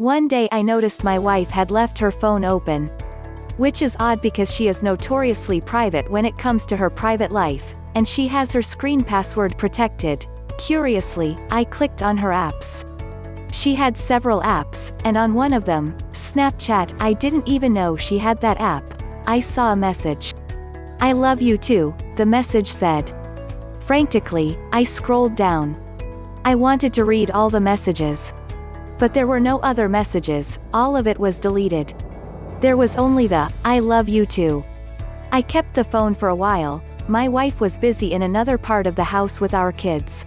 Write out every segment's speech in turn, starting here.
One day I noticed my wife had left her phone open. Which is odd because she is notoriously private when it comes to her private life, and she has her screen password protected. Curiously, I clicked on her apps. She had several apps, and on one of them, Snapchat, I didn't even know she had that app. I saw a message. "I love you too," the message said. Frantically, I scrolled down. I wanted to read all the messages. But there were no other messages, all of it was deleted. There was only the, "I love you too." I kept the phone for a while. My wife was busy in another part of the house with our kids.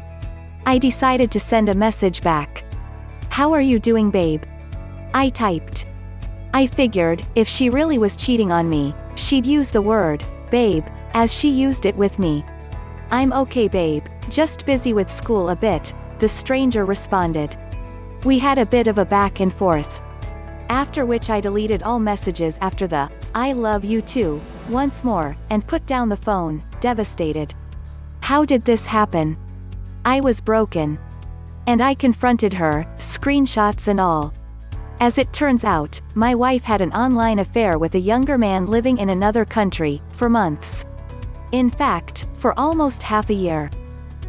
I decided to send a message back. "How are you doing, babe?" I typed. I figured, if she really was cheating on me, she'd use the word, babe, as she used it with me. "I'm okay, babe, just busy with school a bit," the stranger responded. We had a bit of a back and forth. After which I deleted all messages after the, "I love you too," once more, and put down the phone, devastated. How did this happen? I was broken. And I confronted her, screenshots and all. As it turns out, my wife had an online affair with a younger man living in another country, for months. In fact, for almost half a year.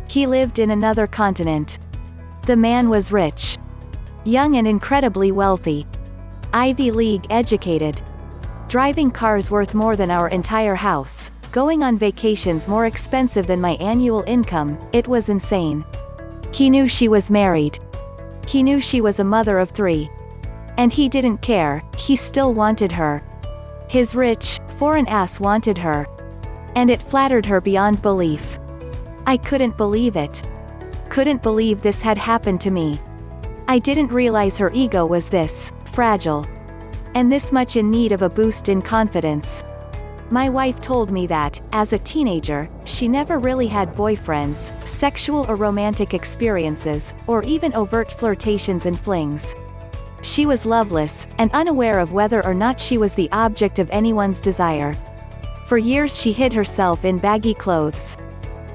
He lived in another continent. The man was rich. Young and incredibly wealthy. Ivy League educated. Driving cars worth more than our entire house. Going on vacations more expensive than my annual income. It was insane. He knew she was married. He knew she was a mother of 3. And he didn't care, he still wanted her. His rich, foreign ass wanted her. And it flattered her beyond belief. I couldn't believe it. Couldn't believe this had happened to me. I didn't realize her ego was this fragile. And this much in need of a boost in confidence. My wife told me that, as a teenager, she never really had boyfriends, sexual or romantic experiences, or even overt flirtations and flings. She was loveless, and unaware of whether or not she was the object of anyone's desire. For years she hid herself in baggy clothes.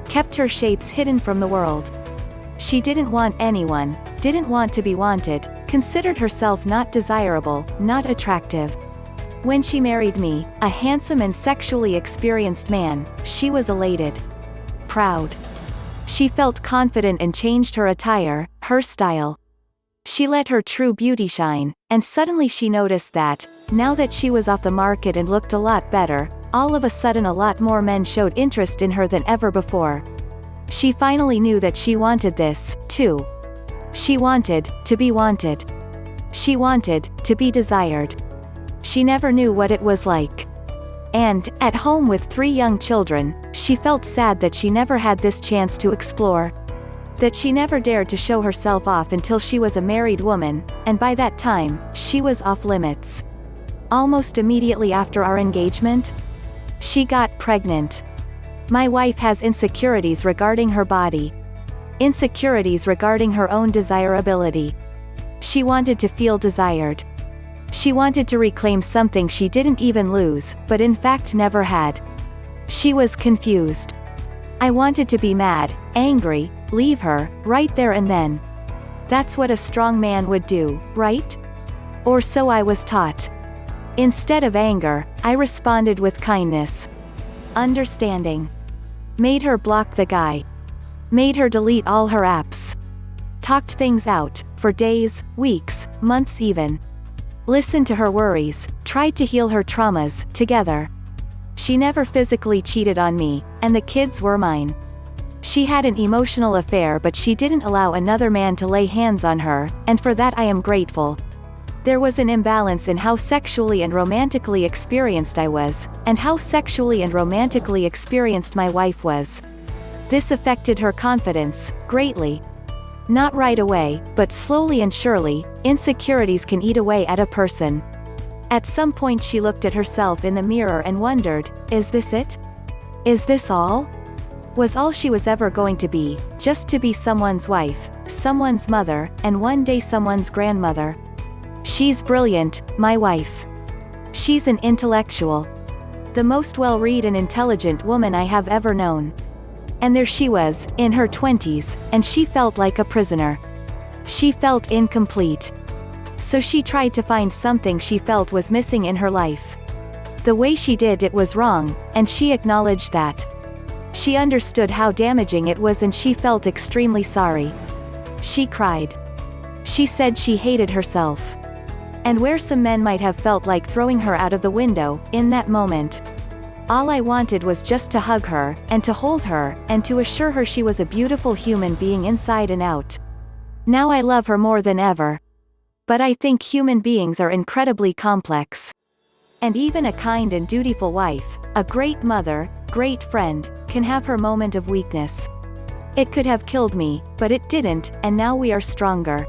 Kept her shapes hidden from the world. She didn't want anyone, didn't want to be wanted, considered herself not desirable, not attractive. When she married me, a handsome and sexually experienced man, she was elated. Proud. She felt confident and changed her attire, her style. She let her true beauty shine, and suddenly she noticed that, now that she was off the market and looked a lot better, all of a sudden a lot more men showed interest in her than ever before. She finally knew that she wanted this, too. She wanted to be wanted. She wanted to be desired. She never knew what it was like. And, at home with 3 young children, she felt sad that she never had this chance to explore. That she never dared to show herself off until she was a married woman, and by that time, she was off limits. Almost immediately after our engagement, she got pregnant. My wife has insecurities regarding her body. Insecurities regarding her own desirability. She wanted to feel desired. She wanted to reclaim something she didn't even lose, but in fact never had. She was confused. I wanted to be mad, angry, leave her, right there and then. That's what a strong man would do, right? Or so I was taught. Instead of anger, I responded with kindness. Understanding. Made her block the guy. Made her delete all her apps. Talked things out, for days, weeks, months even. Listened to her worries, tried to heal her traumas, together. She never physically cheated on me, and the kids were mine. She had an emotional affair, but she didn't allow another man to lay hands on her, and for that I am grateful. There was an imbalance in how sexually and romantically experienced I was, and how sexually and romantically experienced my wife was. This affected her confidence, greatly. Not right away, but slowly and surely, insecurities can eat away at a person. At some point she looked at herself in the mirror and wondered, is this it? Is this all? Was all she was ever going to be, just to be someone's wife, someone's mother, and one day someone's grandmother? She's brilliant, my wife. She's an intellectual. The most well-read and intelligent woman I have ever known. And there she was, in her 20s, and she felt like a prisoner. She felt incomplete. So she tried to find something she felt was missing in her life. The way she did it was wrong, and she acknowledged that. She understood how damaging it was and she felt extremely sorry. She cried. She said she hated herself. And where some men might have felt like throwing her out of the window, in that moment, all I wanted was just to hug her, and to hold her, and to assure her she was a beautiful human being inside and out. Now I love her more than ever. But I think human beings are incredibly complex. And even a kind and dutiful wife, a great mother, great friend, can have her moment of weakness. It could have killed me, but it didn't, and now we are stronger.